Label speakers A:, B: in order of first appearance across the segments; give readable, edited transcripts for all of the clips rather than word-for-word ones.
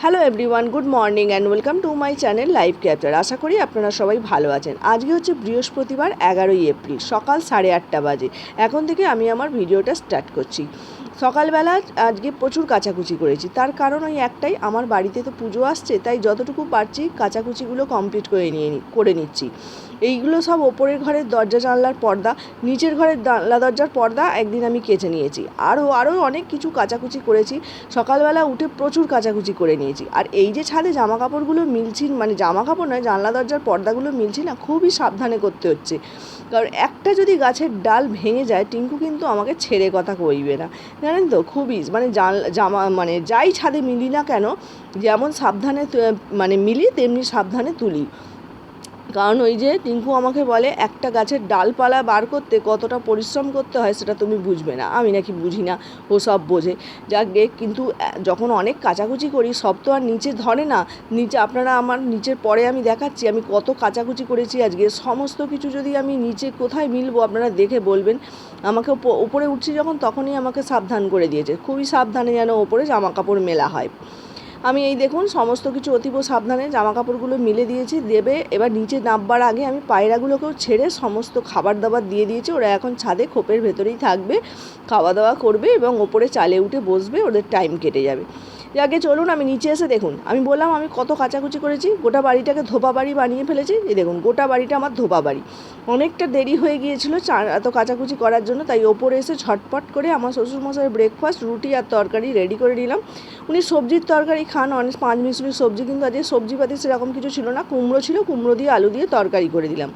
A: Hello everyone, good morning and welcome to my channel live captor. আশা করি আপনারা সবাই ভালো আছেন। আজকে হচ্ছে বৃহস্পতিবার 11ই এপ্রিল, সকাল 8:30 বাজে। এখন থেকে আমি আমার ভিডিওটা স্টার্ট করছি। সকালবেলা আজকে প্রচুর কাচাকুচি করেছি, তার কারণ ওই একটাই, আমার বাড়িতে তো পুজো আসছে, তাই যতটুকু পারছি কাচাকুচিগুলো কমপ্লিট করে নিচ্ছি। এইগুলো সব ওপরের ঘরের দরজা জানলার পর্দা, নিচের ঘরের জানলা দরজার পর্দা একদিন আমি কেচে নিয়েছি। আরও অনেক কিছু কাচাকুচি করেছি। সকালবেলা উঠে প্রচুর কাচাকুচি করে নিয়েছি। আর এই যে ছাদে জামা কাপড়গুলো মিলছি, মানে জামা কাপড় নয়, জানলা দরজার পর্দাগুলো মিলছি না, খুবই সাবধানে করতে হচ্ছে। কারণ একটা যদি গাছের ডাল ভেঙে যায়, টিঙ্কু কিন্তু আমাকে ছেড়ে কথা কইবে না, জানেন তো। খুবই মানে জামা মানে যাই ছাদে মিলি না কেন, যেমন সাবধানে মানে মিলি তেমনি সাবধানে তুলি। কারণ ওই যে টিঙ্কু আমাকে বলে একটা গাছের ডালপালা বার করতে কতটা পরিশ্রম করতে হয় সেটা তুমি বুঝবে না। আমি নাকি বুঝি না, ও সব বোঝে। যাকে কিন্তু যখন অনেক কাচাকুচি করি সব তো আর নিচে ধরে না। নিচে আপনারা আমার নিচের পরে আমি দেখাচ্ছি আমি কত কাচাকুচি করেছি আজকে। সমস্ত কিছু যদি আমি নিচে কোথায় মিলবো আপনারা দেখে বলবেন। আমাকে ওপরে উঠছি যখন, তখনই আমাকে সাবধান করে দিয়েছে, খুবই সাবধানে যেন ওপরে জামা কাপড় মেলা হয়। আমি এই দেখুন সমস্ত কিছু অতীব সাবধানে জামা কাপড়গুলো মিলে দিয়েছি। এবার নিচে নামবার আগে আমি পায়রাগুলোকেও ছেড়ে সমস্ত খাবার দাবার দিয়ে দিয়েছি। ওরা এখন ছাদে খোপের ভেতরেই থাকবে, খাওয়া দাওয়া করবে এবং ওপরে চালে উঠে বসবে, ওদের টাইম কেটে যাবে। আগে চলুন আমি নিচে এসে দেখুন, আমি বললাম আমি কত কাচাকুচি করেছি। গোটা বাড়িটাকে ধোপা বাড়ি বানিয়ে ফেলেছি। এই দেখুন গোটা বাড়িটা আমার ধোপা বাড়ি। অনেকটা দেরি হয়ে গিয়েছিল এত কাচাকুচি করার জন্য, তাই ওপরে এসে ঝটপট করে আমার শ্বশুরমশাইয়ের ব্রেকফাস্ট রুটি আর তরকারি রেডি করে নিলাম। উনি সবজির তরকারি খান, অনেক পাঁচ মিশমিশ সবজি, কিন্তু আজকে সবজিপাতি সেরকম কিছু ছিল না। কুমড়ো ছিল, কুমড়ো দিয়ে আলু দিয়ে তরকারি করে দিলাম।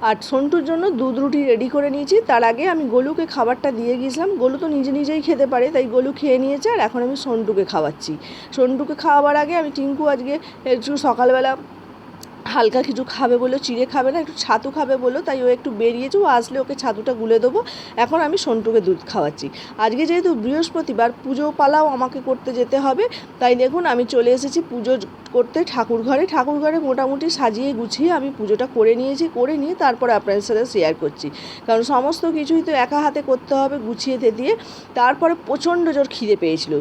A: আর সন্টুর জন্য দুধ রুটি রেডি করে নিয়েছি। তার আগে আমি গোলুকে খাবারটা দিয়ে গিয়েছিলাম। গোলু তো নিজেই খেতে পারে, তাই গোলু খেয়ে নিয়েছে। আর এখন আমি সন্টুকে খাওয়াচ্ছি। সন্টুকে খাওয়াবার আগে আমি টিঙ্কু আজকে একটু সকালবেলা হালকা কিছু খাবে বলে, চিড়ে খাবে না, একটু ছাতু খাবে বলো, তাই ও একটু বেরিয়েছে। ও আসলে ওকে ছাতুটা গুলে দেবো। এখন আমি সন্টুকে দুধ খাওয়াচ্ছি। আজকে যেহেতু বৃহস্পতিবার, পুজো পালাও আমাকে করতে যেতে হবে, তাই দেখুন আমি চলে এসেছি পুজো করতে ঠাকুরঘরে মোটামুটি সাজিয়ে গুছিয়ে আমি পুজোটা করে নিয়ে তারপরে আপনাদের সাথে শেয়ার করছি। কারণ সমস্ত কিছুই তো একা হাতে করতে হবে, গুছিয়ে দিয়ে। তারপরে প্রচণ্ড জোর খিদে পেয়েছিল।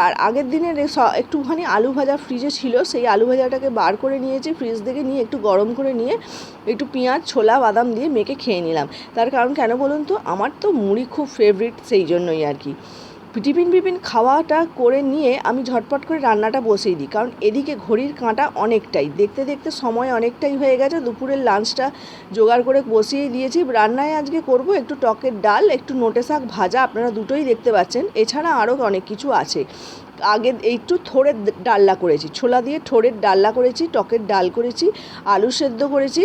A: আর আগের দিনের একটুখানি আলু ভাজা ফ্রিজে ছিল, সেই আলু ভাজাটাকে বার করে নিয়েছি ফ্রিজ থেকে, নিয়ে একটু গরম করে নিয়ে একটু পেঁয়াজ ছোলা বাদাম দিয়ে মেখে খেয়ে নিলাম। তার কারণ কেন বলুন তো, আমার তো মুড়ি খুব ফেভারিট, সেই জন্যই আর কি। টিফিন খাওয়াটা করে নিয়ে আমি ঝটপট করে রান্নাটা বসিয়ে দিই। কারণ এদিকে ঘড়ির কাঁটা অনেকটাই, দেখতে সময় অনেকটাই হয়ে গেছে। দুপুরের লাঞ্চটা জোগাড় করে বসিয়ে দিয়েছি। রান্নায় আজকে করব একটু টকের ডাল, একটু নোটে শাক ভাজা, আপনারা দুটোই দেখতে পাচ্ছেন। এছাড়া আরও অনেক কিছু আছে। আগে একটু থোড়ের ডালনা করেছি, ছোলা দিয়ে থোড়ের ডালনা করেছি, টকের ডাল করেছি, আলু সেদ্ধ করেছি।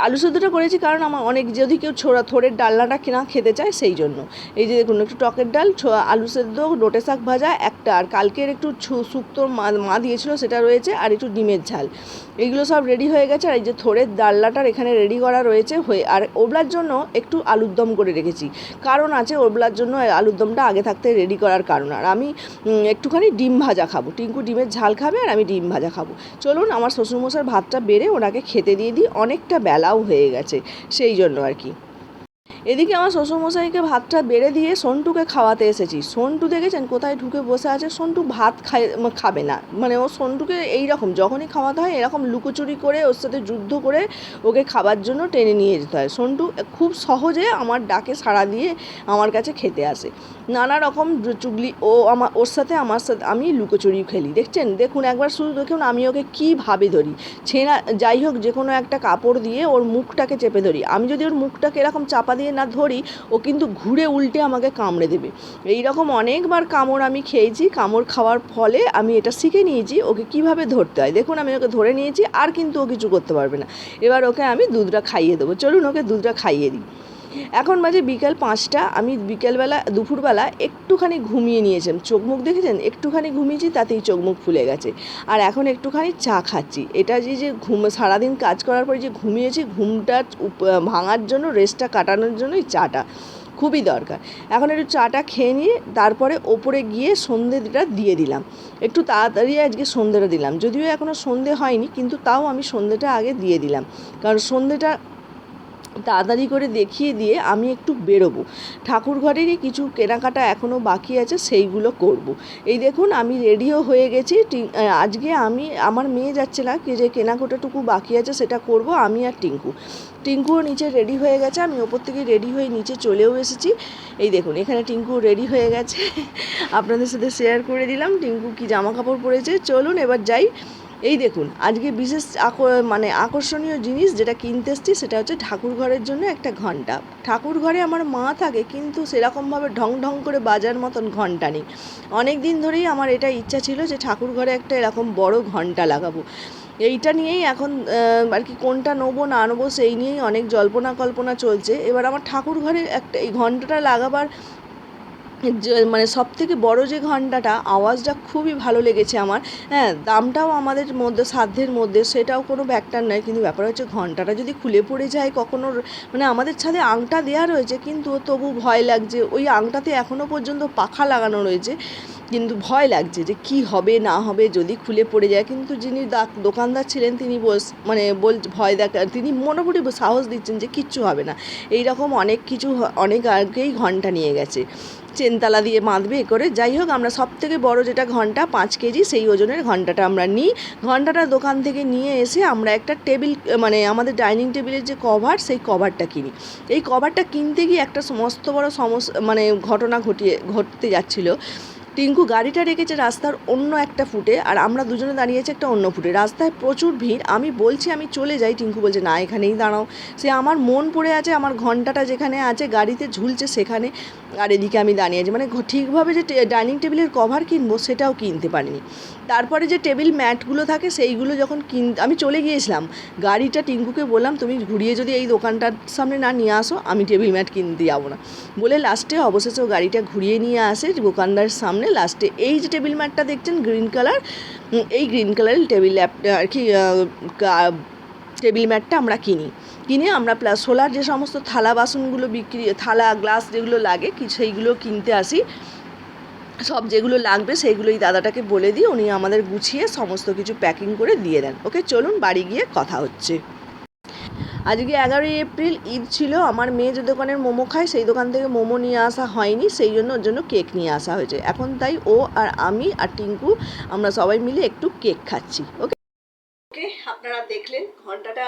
A: আলু সেদ্ধটা করেছি কারণ আমার অনেক, যদি কেউ থোড়ের ডালনাটা কেনা খেতে চায় সেই জন্য। এই যে দেখুন একটু টকের ডাল, আলু সেদ্ধ, লোটে শাক ভাজা একটা, আর কালকের একটু শুক্তো মা দিয়েছিল সেটা রয়েছে, আর একটু ডিমের ঝাল। এইগুলো সব রেডি হয়ে গেছে। আর এই যে থোড়ের ডালনাটার এখানে রেডি করা রয়েছে আর ওবলার জন্য একটু আলুর দম করে রেখেছি। কারণ আছে ওবলার জন্য আলুর দমটা আগে থাকতে রেডি করার কারণ। আর আমি একটুখানি ডিম ভাজা খাবো, টিঙ্কু ডিমের ঝাল খাবে আর আমি ডিম ভাজা খাবো। চলুন আমার শ্বশুরমশাইয়ের ভাতটা বেড়ে ওনাকে খেতে দিয়ে দিই, অনেকটা বেলাও হয়ে গেছে, সেই জন্য আর কি। এদিকে আমার শ্বশুরমশাইকে ভাতটা বেড়ে দিয়ে সন্টুকে খাওয়াতে এসেছি। সন্টু দেখেছেন কোথায় ঢুকে বসে আছে। সন্টু ভাত খাবে না, মানে ও সন্টুকে এইরকম যখনই খাওয়াতে হয় এরকম লুকোচুরি করে ওর সাথে যুদ্ধ করে ওকে খাবার জন্য টেনে নিয়ে যেতে হয়। সন্টু খুব সহজে আমার ডাকে সাড়া দিয়ে আমার কাছে খেতে আসে। নানা রকম চুগলি ওর সাথে আমি লুকোচুরি খেলি। দেখুন একবার শুধু দেখুন আমি ওকে কীভাবে ধরি। যাই হোক, যে কোনো একটা কাপড় দিয়ে ওর মুখটাকে চেপে ধরি। আমি যদি ওর মুখটাকে এরকম চাপা দিয়ে না ধরি, ও কিন্তু ঘুরে উল্টে আমাকে কামড়ে দেবে। এই রকম অনেকবার কামড় আমি খেয়েছি। কামড় খাওয়ার ফলে আমি এটা শিখে নিয়েছি ওকে কিভাবে ধরতে হয়। দেখুন আমি ওকে ধরে নিয়েছি, আর কিন্তু ও কিছু করতে পারবে না। এবার ওকে আমি দুধটা খাইয়ে দেবো। চলুন ওকে দুধটা খাইয়ে দিই। এখন বাজে বিকেল 5টা। আমি দুপুরবেলা একটুখানি ঘুমিয়ে নিয়েছিলাম। চোখ মুখ দেখেছেন, একটুখানি ঘুমিয়েছি, তাতেই চোখ মুখ ফুলে গেছে। আর এখন একটুখানি চা খাচ্ছি। এটা যে সারাদিন কাজ করার পরে যে ঘুমিয়েছি, ঘুমটা ভাঙার জন্য, রেস্টটা কাটানোর জন্যই চাটা খুবই দরকার। এখন একটু চাটা খেয়ে নিয়ে তারপরে ওপরে গিয়ে সন্ধ্যেটা দিয়ে দিলাম। একটু তাড়াতাড়ি আজকে সন্ধ্যেটা দিলাম, যদিও এখনও সন্ধ্যে হয়নি, কিন্তু তাও আমি সন্ধ্যেটা আগে দিয়ে দিলাম। কারণ সন্ধ্যেটা তাড়াতাড়ি করে দেখিয়ে দিয়ে আমি একটু বেরোবো। ঠাকুর ঘরেরই কিছু কেনাকাটা এখনও বাকি আছে, সেইগুলো করব। এই দেখুন আমি রেডিও হয়ে গেছি। আজকে আমি, আমার মেয়ে যাচ্ছে না, কি যে কেনাকাটাটুকু বাকি আছে সেটা করব আমি আর টিঙ্কুও নিচে রেডি হয়ে গেছে। আমি ওপর থেকে রেডি হয়ে নিচে চলেও এসেছি। এই দেখুন এখানে টিঙ্কু রেডি হয়ে গেছে। আপনাদের সাথে শেয়ার করে দিলাম টিঙ্কু কি জামা কাপড় পরেছে। চলুন এবার যাই। এই দেখুন আজকে বিশেষ মানে আকর্ষণীয় জিনিস যেটা কিনতে এসেছি সেটা হচ্ছে ঠাকুর ঘরের জন্য একটা ঘন্টা। ঠাকুর ঘরে আমার মা থাকে, কিন্তু সেরকমভাবে ঢং ঢং করে বাজার মতন ঘন্টা নেই। অনেক দিন ধরেই আমার এটা ইচ্ছা ছিল যে ঠাকুর ঘরে একটা এরকম বড় ঘন্টা লাগাবো। এইটা নিয়েই এখন আর কি কোনটা নেবো না নেবো সেই নিয়েই অনেক জল্পনা কল্পনা চলছে। এবার আমার ঠাকুর ঘরে একটা এই ঘন্টাটা লাগাবার যে মানে সবথেকে বড় যে ঘন্টাটা, আওয়াজটা খুবই ভালো লেগেছে আমার। হ্যাঁ, দামটাও আমাদের মধ্যে সাধ্যের মধ্যে, সেটাও কোনো ফ্যাক্টর নয়। কিন্তু ব্যাপার হচ্ছে ঘন্টাটা যদি খুলে পড়ে যায় কখনো, মানে আমাদের ছাদে আংটা দেওয়া রয়েছে কিন্তু তবু ভয় লাগছে। ওই আংটাতে এখনও পর্যন্ত পাখা লাগানো রয়েছে, কিন্তু ভয় লাগছে যে কি হবে না হবে যদি খুলে পড়ে যায়। কিন্তু যিনি দোকানদার ছিলেন তিনি ভয় দেখা, তিনি মোটামুটি সাহস দিচ্ছেন যে কিচ্ছু হবে না। এই রকম অনেক কিছু অনেক আগেই ঘন্টা নিয়ে গেছে, চেনতালা দিয়ে বাঁধবে এ করে। যাই হোক, আমরা সবথেকে বড় যেটা ঘন্টা 5 কেজি সেই ওজনের ঘন্টাটা আমরা নিই। ঘন্টাটা দোকান থেকে নিয়ে এসে আমরা একটা টেবিল, মানে আমাদের ডাইনিং টেবিলের যে কভার, সেই কভারটা কিনি। এই কভারটা কিনতে গিয়ে একটা মস্ত বড় মানে ঘটনা ঘটতে যাচ্ছিলো। টিঙ্কু গাড়িটা রেখেছে রাস্তার অন্য একটা ফুটে, আর আমরা দুজনে দাঁড়িয়েছি একটা অন্য ফুটে। রাস্তায় প্রচুর ভিড়, আমি বলছি আমি চলে যাই, টিঙ্কু বলছে না এখানেই দাঁড়াও। সে আমার মন পড়ে আছে আমার ঘন্টাটা যেখানে আছে গাড়িতে ঝুলছে সেখানে, আর এদিকে আমি দাঁড়িয়ে আছি। মানে ঠিকভাবে যে ডাইনিং টেবিলের কভার কিনবো সেটাও কিনতে পারিনি। তারপরে যে টেবিল ম্যাটগুলো থাকে সেইগুলো যখন আমি চলে গিয়েছিলাম, গাড়িটা টিঙ্কুকে বললাম তুমি ঘুরিয়ে যদি এই দোকানটার সামনে না নিয়ে আসো আমি টেবিল ম্যাট কিনতে যাবো না বলে, লাস্টে অবশেষে ও গাড়িটা ঘুরিয়ে নিয়ে আসে দোকানদার সামনে। লাস্টে এই যে টেবিল ম্যাটটা দেখছেন গ্রিন কালার, এই গ্রিন কালারের আর কি টেবিল ম্যাটটা আমরা কিনে আমরা প্লাস সোলার যে সমস্ত থালা বাসনগুলো থালা গ্লাস যেগুলো লাগে সেইগুলো কিনতে আসি। সব যেগুলো লাগবে সেইগুলোই দাদাটাকে বলে দিই, উনি আমাদের গুছিয়ে সমস্ত কিছু প্যাকিং করে দিয়ে দেন। ওকে চলুন বাড়ি গিয়ে কথা হচ্ছে। আজকে 11ই এপ্রিল, ঈদ ছিল। আমার মেয়ে যে দোকানের মোমো খায় সেই দোকান থেকে মোমো নিয়ে আসা হয়নি, সেই জন্য ওর জন্য কেক নিয়ে আসা হয়েছে। এখন তাই ও আর আমি আর টিঙ্কু আমরা সবাই মিলে একটু কেক খাচ্ছি। ওকে, আপনারা দেখলেন ঘন্টাটা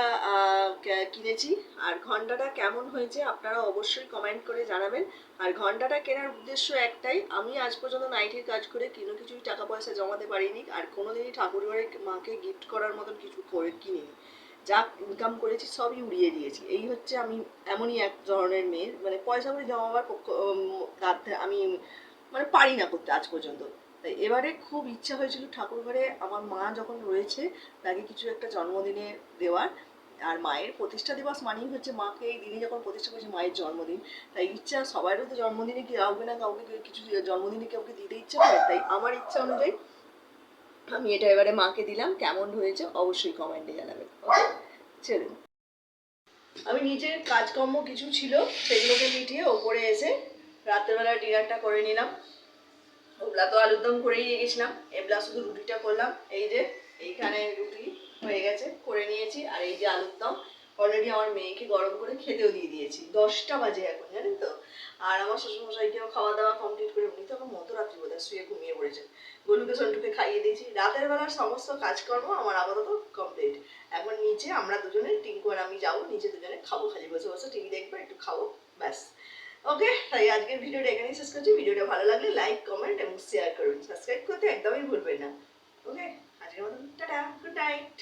A: কিনেছি, আর ঘন্টাটা কেমন হয়েছে আপনারা অবশ্যই কমেন্ট করে জানাবেন। আর ঘন্টাটা কেনার উদ্দেশ্য একটাই, আমি আজ পর্যন্ত নাইটির কাজ করে কিছুই টাকা পয়সা জমাতে পারিনি, আর কোনোদিনই ঠাকুর ঘরে মাকে গিফট করার মতন কিছু কিনিনি। যা ইনকাম করেছি সবই উড়িয়ে দিয়েছি। এই হচ্ছে আমি এমনই এক ধরনের মেয়ে, মানে পয়সা করে জমাবার আমি মানে পারি না করতে আজ পর্যন্ত। তাই এবারে খুব ইচ্ছা হয়েছিল ঠাকুর ঘরে আমার মা যখন রয়েছে তাকে কিছু একটা জন্মদিনে দেওয়ার। আর মায়ের প্রতিষ্ঠা দিবস মানেই হচ্ছে মাকে এই দিনে যখন প্রতিষ্ঠা করেছে মায়ের জন্মদিন, তাই ইচ্ছা সবারও তো জন্মদিনে কি কাউকে না কাউকে কিছু জন্মদিনে কাউকে দিতে ইচ্ছা করে। তাই আমার ইচ্ছা অনুযায়ী আমি এটা এবারে মাকে দিলাম। কেমন হয়েছে অবশ্যই কমেন্টে জানাবেন। ওকে চলুন, আমি নিজের কাজকর্ম কিছু ছিল সেগুলোকে মিটিয়ে ওপরে এসে রাত্রেবেলা ডিনারটা করে নিলাম। ওগুলা তো আলুর দম করেই গেছিলাম, এবলা শুধু রুটিটা করলাম। এই যে এইখানে রুটি হয়ে গেছে, করে নিয়েছি। আর এই যে আলুর দম অলরেডি আমার মেয়েকে গরম করে খেতেও দিয়ে দিয়েছি। 10টা বাজে এখন, জানেন তো। আর আমার শ্বশুরমশাইকেও খাওয়া দাওয়া কমপ্লিট করে, উনি তো আমার মধ্যরাত্রি বোধহয় শুয়ে ঘুমিয়ে পড়েছেন। গলুকে সন্টুকে খাইয়ে দিয়েছি। রাতের বেলার সমস্ত কাজকর্ম আমার আপাতত কমপ্লিট। এখন নিচে আমরা দুজনে, টিঙ্কু আর আমি যাবো নিচে, দুজনে খাবো, খালি বসে বসে টিভি দেখবো, একটু খাবো, ব্যাস। ওকে, তাই আজকের ভিডিওটা এখানেই শেষ করছি। ভিডিওটা ভালো লাগলে লাইক, কমেন্ট এবং শেয়ার করবেন। সাবস্ক্রাইব করতে একদমই ভুলবেন না। ওকে, আজকের মতন টাটা, গুড নাইট।